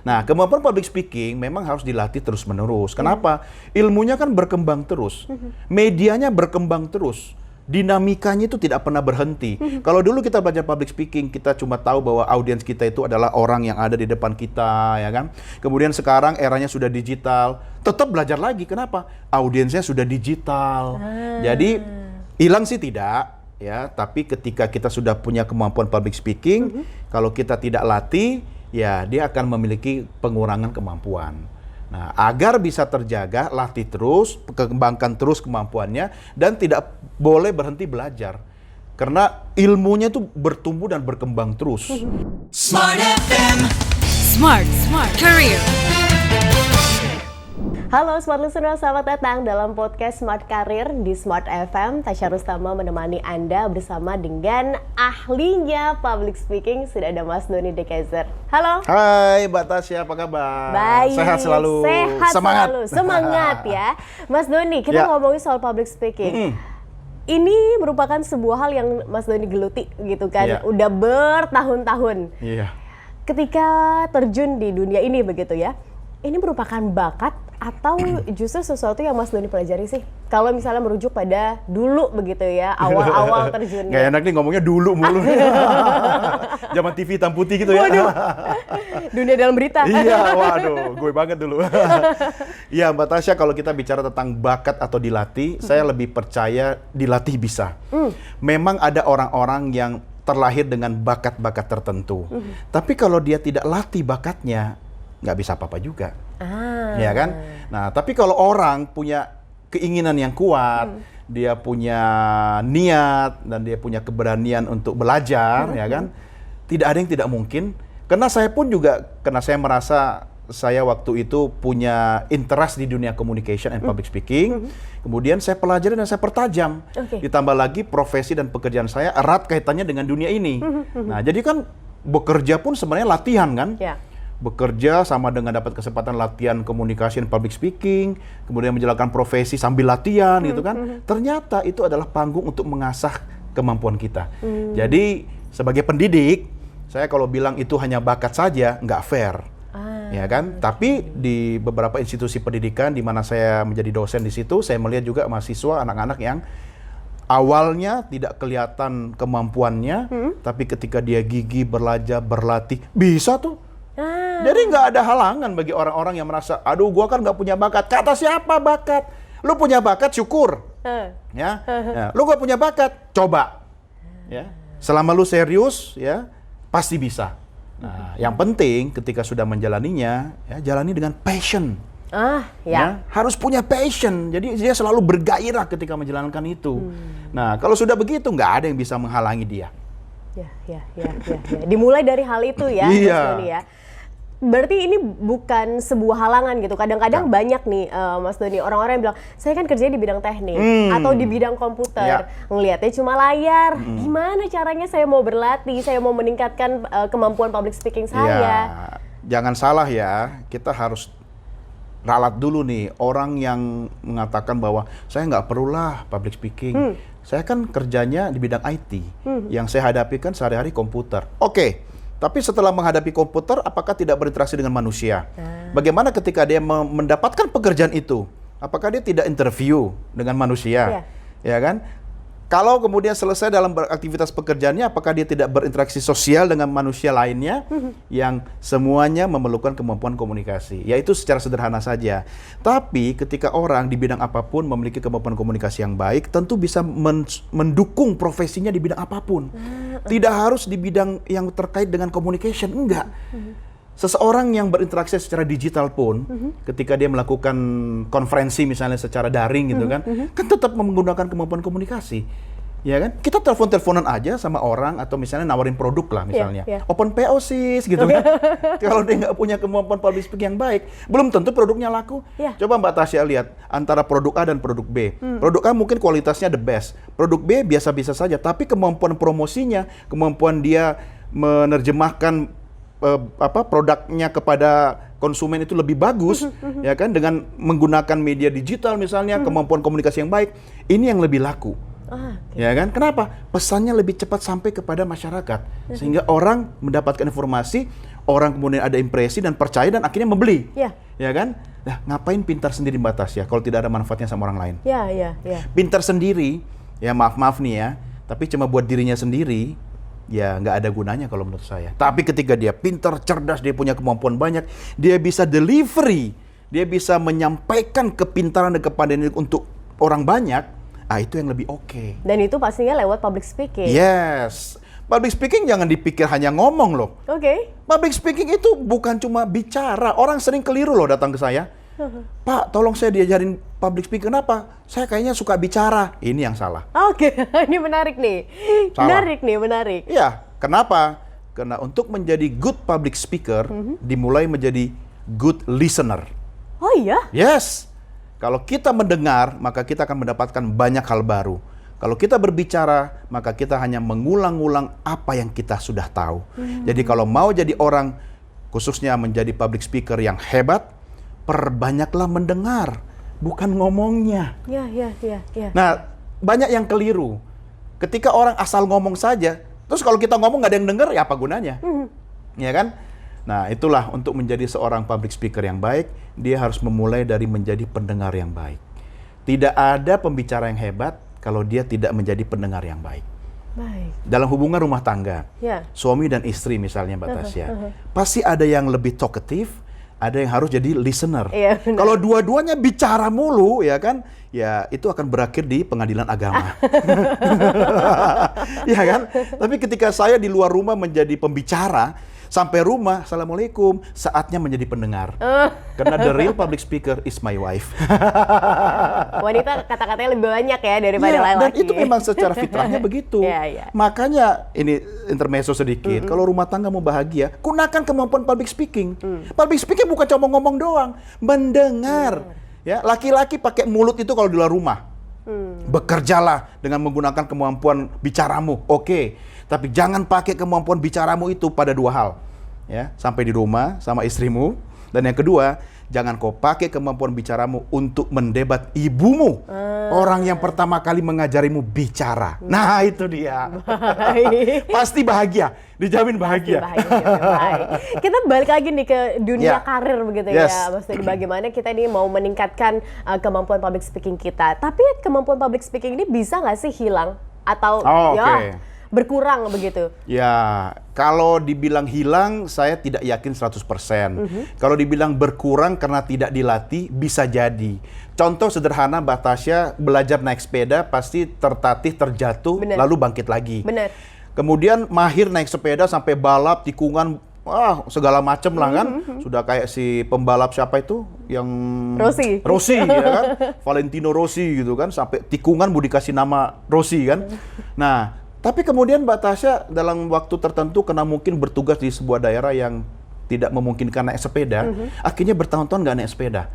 Nah, kemampuan public speaking memang harus dilatih terus-menerus. Kenapa? Ilmunya kan berkembang terus. Medianya berkembang terus. Dinamikanya itu tidak pernah berhenti. Kalau dulu kita belajar public speaking, kita cuma tahu bahwa audiens kita itu adalah orang yang ada di depan kita, ya kan? Kemudian sekarang eranya sudah digital, tetap belajar lagi. Kenapa? Audiensnya sudah digital. Jadi hilang sih tidak, ya. Tapi ketika kita sudah punya kemampuan public speaking, kalau kita tidak latih, ya dia akan memiliki pengurangan kemampuan. Nah, agar bisa terjaga, latih terus, kembangkan terus kemampuannya, dan tidak boleh berhenti belajar. Karena ilmunya itu bertumbuh dan berkembang terus. Smart FM. Smart Career. Halo Smart Listener, selamat datang dalam podcast Smart Career di Smart FM. Tasya Rustama menemani Anda bersama dengan ahlinya public speaking. Sudah ada Mas Doni Dekezer. Halo. Hai Mbak Tasya, apa kabar? Baik. Sehat selalu. Sehat Semangat. selalu. Semangat ya. Mas Doni, kita ngomongin soal public speaking. Ini merupakan sebuah hal yang Mas Doni geluti gitu kan. Udah bertahun-tahun. Iya. Ketika terjun di dunia ini begitu ya. Ini merupakan bakat atau justru sesuatu yang Mas Doni pelajari sih? Kalau misalnya merujuk pada dulu begitu ya, awal-awal terjunnya. Nggak enak nih ngomongnya dulu mulu. Zaman TV hitam putih gitu ya. Waduh, dunia dalam berita. Iya, waduh, gue banget dulu. Iya Mbak Tasya, kalau kita bicara tentang bakat atau dilatih, saya lebih percaya dilatih bisa. Memang ada orang-orang yang terlahir dengan bakat-bakat tertentu. Tapi kalau dia tidak latih bakatnya, nggak bisa apa-apa juga. Ya kan? Nah, tapi kalau orang punya keinginan yang kuat, dia punya niat, dan dia punya keberanian untuk belajar, ya kan? Tidak ada yang tidak mungkin. Karena saya pun juga, karena saya merasa saya waktu itu punya interest di dunia communication and public speaking, kemudian saya pelajari dan saya pertajam. Ditambah lagi profesi dan pekerjaan saya erat kaitannya dengan dunia ini. Nah, jadi kan bekerja pun sebenarnya latihan kan? Bekerja sama dengan dapat kesempatan latihan komunikasi dan public speaking, kemudian menjalankan profesi sambil latihan gitu kan. Ternyata itu adalah panggung untuk mengasah kemampuan kita. Jadi sebagai pendidik, saya kalau bilang itu hanya bakat saja, nggak fair. Ya kan? Tapi di beberapa institusi pendidikan di mana saya menjadi dosen di situ, saya melihat juga mahasiswa, anak-anak yang awalnya tidak kelihatan kemampuannya, tapi ketika dia gigih, belajar, berlatih, bisa tuh. Jadi nggak ada halangan bagi orang-orang yang merasa, aduh gua kan nggak punya bakat. Kata siapa bakat? Lu punya bakat, syukur. Ya, lu nggak punya bakat, coba. Ya, selama lu serius, ya pasti bisa. Nah, yang penting ketika sudah menjalaninya, ya jalani dengan passion. Ya, harus punya passion. Jadi dia selalu bergairah ketika menjalankan itu. Nah, kalau sudah begitu nggak ada yang bisa menghalangi dia. Ya. Dimulai dari hal itu ya, Mas Doni ya. Berarti ini bukan sebuah halangan gitu. Kadang-kadang banyak nih Mas Doni, orang-orang yang bilang, saya kan kerjanya di bidang teknik atau di bidang komputer. Ngelihatnya cuma layar. Gimana caranya saya mau berlatih, saya mau meningkatkan kemampuan public speaking saya? Jangan salah ya, kita harus ralat dulu nih orang yang mengatakan bahwa saya nggak perlulah public speaking. Saya kan kerjanya di bidang IT. Yang saya hadapi kan sehari-hari komputer. Oke. Tapi setelah menghadapi komputer, apakah tidak berinteraksi dengan manusia? Bagaimana ketika dia mendapatkan pekerjaan itu? Apakah dia tidak interview dengan manusia? Ya kan? Kalau kemudian selesai dalam beraktivitas pekerjaannya, apakah dia tidak berinteraksi sosial dengan manusia lainnya yang semuanya memerlukan kemampuan komunikasi? Yaitu secara sederhana saja. Tapi ketika orang di bidang apapun memiliki kemampuan komunikasi yang baik, tentu bisa mendukung profesinya di bidang apapun. Tidak harus di bidang yang terkait dengan communication, enggak. Seseorang yang berinteraksi secara digital pun, ketika dia melakukan konferensi misalnya secara daring gitu kan tetap menggunakan kemampuan komunikasi, ya kan? Kita telepon-teleponan aja sama orang atau misalnya nawarin produk lah misalnya, open PO sis gitu kan. Kalau dia nggak punya kemampuan public speaking yang baik, belum tentu produknya laku. Coba Mbak Tasya lihat antara produk A dan produk B. Produk A mungkin kualitasnya the best, produk B biasa-biasa saja, tapi kemampuan promosinya, kemampuan dia menerjemahkan produknya kepada konsumen itu lebih bagus, ya kan, dengan menggunakan media digital misalnya, kemampuan komunikasi yang baik, ini yang lebih laku. Ya kan? Kenapa? Pesannya lebih cepat sampai kepada masyarakat, sehingga orang mendapatkan informasi, orang kemudian ada impresi dan percaya dan akhirnya membeli. Ya. Ya kan? Nah, ngapain pintar sendiri Mbak Tasya kalau tidak ada manfaatnya sama orang lain? Ya. Pintar sendiri, ya maaf nih ya, tapi cuma buat dirinya sendiri, ya nggak ada gunanya kalau menurut saya. Tapi ketika dia pintar, cerdas, dia punya kemampuan banyak, dia bisa delivery, dia bisa menyampaikan kepintaran dan kepandaian untuk orang banyak, itu yang lebih oke. Dan itu pastinya lewat public speaking. Yes. Public speaking jangan dipikir hanya ngomong loh. Oke. Public speaking itu bukan cuma bicara. Orang sering keliru loh datang ke saya. Pak, tolong saya diajarin public speaking. Kenapa? Saya kayaknya suka bicara. Ini yang salah. Oke, ini menarik nih. Salah. Menarik. Iya, kenapa? Karena untuk menjadi good public speaker, dimulai menjadi good listener. Oh iya? Yes. Kalau kita mendengar, maka kita akan mendapatkan banyak hal baru. Kalau kita berbicara, maka kita hanya mengulang-ulang apa yang kita sudah tahu. Jadi kalau mau jadi orang, khususnya menjadi public speaker yang hebat, perbanyaklah mendengar, bukan ngomongnya. Ya. Nah, banyak yang keliru. Ketika orang asal ngomong saja, terus kalau kita ngomong nggak ada yang dengar, ya apa gunanya? Ya kan? Nah, itulah untuk menjadi seorang public speaker yang baik, dia harus memulai dari menjadi pendengar yang baik. Tidak ada pembicara yang hebat kalau dia tidak menjadi pendengar yang baik. Baik. Dalam hubungan rumah tangga, Ya. suami dan istri misalnya Mbak Tasya, pasti ada yang lebih talkative, ada yang harus jadi listener. Iya, benar. Kalau dua-duanya bicara mulu, ya kan, ya itu akan berakhir di pengadilan agama. Ya kan? Tapi ketika saya di luar rumah menjadi pembicara, sampai rumah, Assalamualaikum, saatnya menjadi pendengar. Karena the real public speaker is my wife. Wanita kata-katanya lebih banyak ya daripada Iya, laki-laki. dan itu memang secara fitrahnya begitu. Iya. Makanya ini intermezzo sedikit. Kalau rumah tangga mau bahagia, gunakan kemampuan public speaking. Public speaking bukan cuma ngomong doang, mendengar. Ya, laki-laki pakai mulut itu kalau di luar rumah. Bekerjalah dengan menggunakan kemampuan bicaramu. Oke. Tapi jangan pakai kemampuan bicaramu itu pada dua hal. Ya, sampai di rumah sama istrimu. Dan yang kedua, jangan kau pakai kemampuan bicaramu untuk mendebat ibumu. Orang yang pertama kali mengajarimu bicara. Nah, itu dia. Pasti bahagia, dijamin bahagia. Baik. Kita balik lagi nih ke dunia Ya. karir begitu Yes. ya, Mas Dodi. Bagaimana kita ini mau meningkatkan kemampuan public speaking kita. Tapi kemampuan public speaking ini bisa nggak sih hilang? Atau Oke. berkurang begitu? Ya, kalau dibilang hilang, saya tidak yakin 100%. Kalau dibilang berkurang karena tidak dilatih, bisa jadi. Contoh sederhana, Mbak Tasya belajar naik sepeda, pasti tertatih, terjatuh, Bener. lalu bangkit lagi. Benar. Kemudian mahir naik sepeda sampai balap, tikungan, segala macem lah kan. Sudah kayak si pembalap siapa itu? Yang Rossi. Ya kan? Valentino Rossi gitu kan. Sampai tikungan mau dikasih nama Rossi kan. Nah, tapi kemudian Mbak Tasya dalam waktu tertentu karena mungkin bertugas di sebuah daerah yang tidak memungkinkan naik sepeda, akhirnya bertahun-tahun nggak naik sepeda.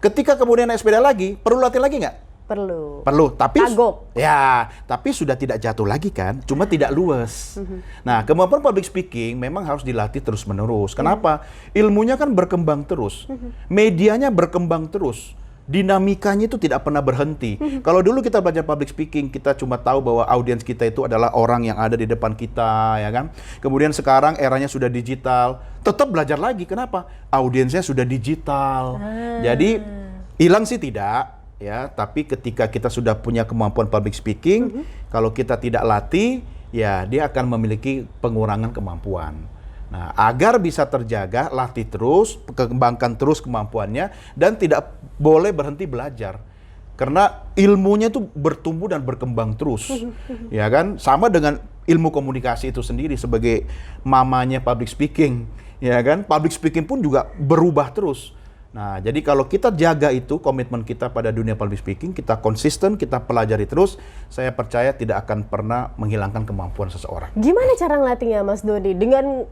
Ketika kemudian naik sepeda lagi, perlu latihan lagi nggak? Perlu, tapi kagok. ya, tapi sudah tidak jatuh lagi kan, cuma tidak luas. Nah, kemampuan public speaking memang harus dilatih terus-menerus. Kenapa? Ilmunya kan berkembang terus, medianya berkembang terus. Dinamikanya itu tidak pernah berhenti. Kalau dulu kita belajar public speaking, kita cuma tahu bahwa audiens kita itu adalah orang yang ada di depan kita, ya kan? Kemudian sekarang eranya sudah digital, tetap belajar lagi. Kenapa? Audiensnya sudah digital. Jadi hilang sih tidak, ya. Tapi ketika kita sudah punya kemampuan public speaking, kalau kita tidak latih, ya dia akan memiliki pengurangan kemampuan. Nah, agar bisa terjaga, latih terus, kembangkan terus kemampuannya, dan tidak boleh berhenti belajar. Karena ilmunya itu bertumbuh dan berkembang terus. Ya kan? Sama dengan ilmu komunikasi itu sendiri sebagai mamanya public speaking. Ya kan? Public speaking pun juga berubah terus. Nah, jadi kalau kita jaga itu, komitmen kita pada dunia public speaking, kita konsisten, kita pelajari terus, saya percaya tidak akan pernah menghilangkan kemampuan seseorang. Gimana cara ngelatihnya, Mas Dodi? Dengan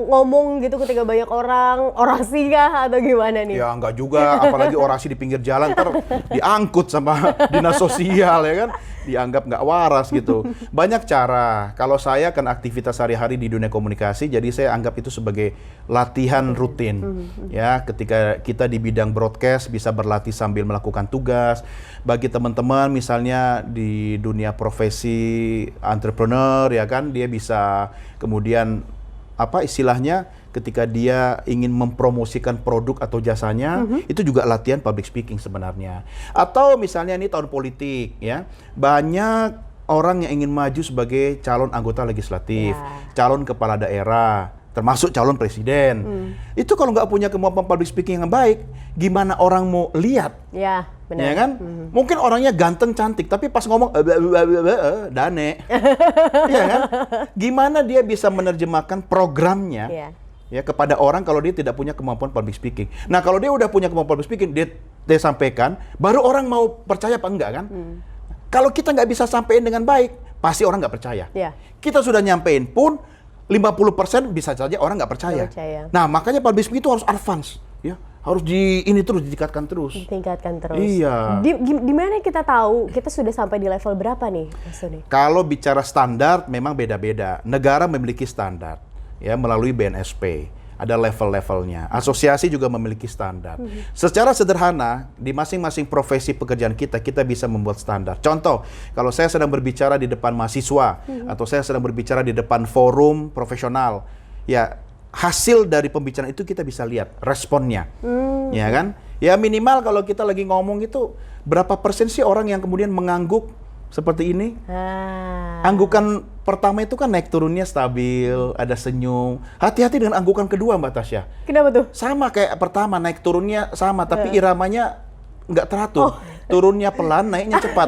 ngomong gitu ketika banyak orang, orasi kah atau gimana nih? Ya enggak juga, apalagi orasi di pinggir jalan, ntar diangkut sama dinas sosial, ya kan? Dianggap nggak waras gitu. Banyak cara. Kalau saya kan aktivitas sehari-hari di dunia komunikasi, jadi saya anggap itu sebagai latihan rutin. Ya, ketika kita di bidang broadcast bisa berlatih sambil melakukan tugas. Bagi teman-teman misalnya di dunia profesi entrepreneur, ya kan, dia bisa kemudian apa istilahnya ketika dia ingin mempromosikan produk atau jasanya, itu juga latihan public speaking sebenarnya. Atau misalnya ini tahun politik ya, banyak orang yang ingin maju sebagai calon anggota legislatif, calon kepala daerah, termasuk calon presiden. Itu kalau nggak punya kemampuan public speaking yang baik, gimana orang mau lihat? Ya, benar. Ya kan? Mungkin orangnya ganteng, cantik, tapi pas ngomong dane. Iya kan? Gimana dia bisa menerjemahkan programnya ya kepada orang kalau dia tidak punya kemampuan public speaking. Nah, kalau dia udah punya kemampuan public speaking, dia sampaikan, baru orang mau percaya apa enggak kan? Kalau kita nggak bisa sampaikan dengan baik, pasti orang nggak percaya. Kita sudah nyampein pun 50% bisa saja orang nggak percaya. Nah, makanya public speaking itu harus advance, ya, harus ditingkatkan terus. Ditingkatkan terus. Iya. Di mana kita tahu kita sudah sampai di level berapa nih, Mas Doni? Kalau bicara standar, memang beda-beda. Negara memiliki standar, ya, melalui BNSP. Ada level-levelnya. Asosiasi juga memiliki standar. Secara sederhana, di masing-masing profesi pekerjaan kita bisa membuat standar. Contoh, kalau saya sedang berbicara di depan mahasiswa, atau saya sedang berbicara di depan forum profesional, ya hasil dari pembicaraan itu kita bisa lihat responnya. Ya kan? Ya minimal kalau kita lagi ngomong itu, berapa persen sih orang yang kemudian mengangguk seperti ini? Anggukan pertama itu kan naik turunnya stabil, ada senyum. Hati-hati dengan anggukan kedua, Mbak Tasya. Kenapa tuh? Sama kayak pertama, naik turunnya sama, tapi iramanya nggak teratur. Turunnya pelan, naiknya cepat.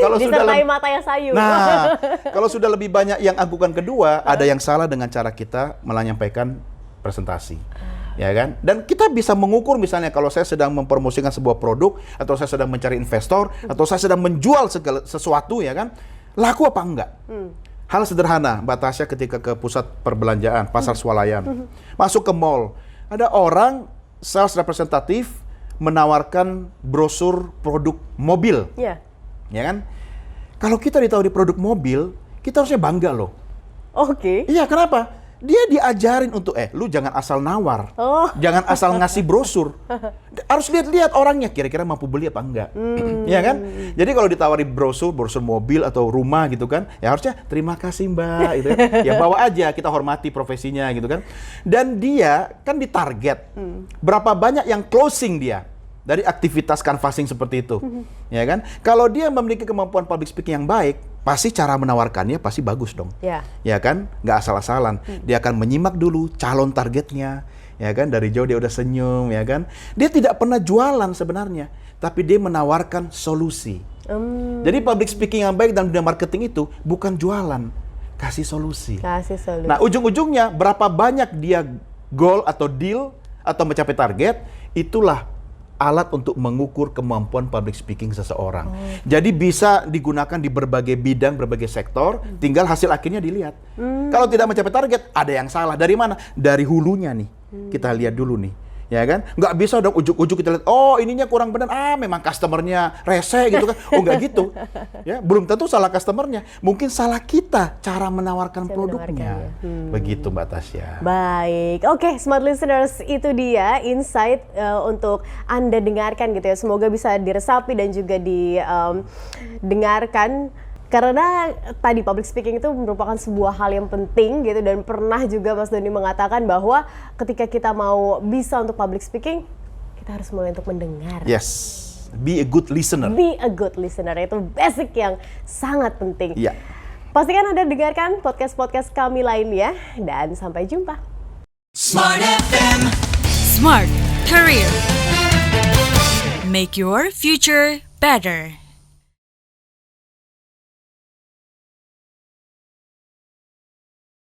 Kalau disertai mata yang sayu. Nah, kalau sudah lebih banyak yang anggukan kedua, ada yang salah dengan cara kita menyampaikan presentasi. Ya kan? Dan kita bisa mengukur misalnya kalau saya sedang mempromosikan sebuah produk, atau saya sedang mencari investor, atau saya sedang menjual sesuatu, ya kan? Laku apa enggak? Hal sederhana, Mbak Tasya, ketika ke pusat perbelanjaan, pasar swalayan, masuk ke mall, ada orang sales representatif menawarkan brosur produk mobil. Ya kan? Kalau kita ditawari produk mobil, kita harusnya bangga loh. Iya, kenapa? Dia diajarin untuk, lu jangan asal nawar, jangan asal ngasih brosur. Harus lihat-lihat orangnya, kira-kira mampu beli apa enggak. Ya kan? Jadi kalau ditawari brosur mobil atau rumah gitu kan, ya harusnya terima kasih Mbak, gitu kan. Ya bawa aja, kita hormati profesinya gitu kan. Dan dia kan ditarget, berapa banyak yang closing dia dari aktivitas canvassing seperti itu. Ya kan? Kalau dia memiliki kemampuan public speaking yang baik, pasti cara menawarkannya pasti bagus dong. Ya kan? Nggak asal-asalan. Dia akan menyimak dulu calon targetnya. Ya kan? Dari jauh dia udah senyum, ya kan? Dia tidak pernah jualan sebenarnya, tapi dia menawarkan solusi. Jadi public speaking yang baik dalam dunia marketing itu bukan jualan, kasih solusi. Nah, ujung-ujungnya berapa banyak dia goal atau deal atau mencapai target, itulah alat untuk mengukur kemampuan public speaking seseorang. Jadi bisa digunakan di berbagai bidang, berbagai sektor, tinggal hasil akhirnya dilihat. Kalau tidak mencapai target, ada yang salah. Dari mana? Dari hulunya nih. Kita lihat dulu nih. Ya kan? Nggak bisa dong ujuk-ujuk kita lihat, ininya kurang benar, memang customernya rese gitu kan. Nggak gitu. Ya, belum tentu salah customernya. Mungkin salah kita cara menawarkan produknya. Begitu, Mbak Tasya. Baik. Oke, smart listeners, itu dia insight untuk Anda dengarkan gitu ya. Semoga bisa diresapi dan juga didengarkan. Karena tadi public speaking itu merupakan sebuah hal yang penting gitu, dan pernah juga Mas Doni mengatakan bahwa ketika kita mau bisa untuk public speaking, kita harus mulai untuk mendengar. Yes, be a good listener. Be a good listener, itu basic yang sangat penting. Pastikan Anda dengarkan podcast-podcast kami lainnya, dan sampai jumpa. Smart FM, Smart Career. Make your future better.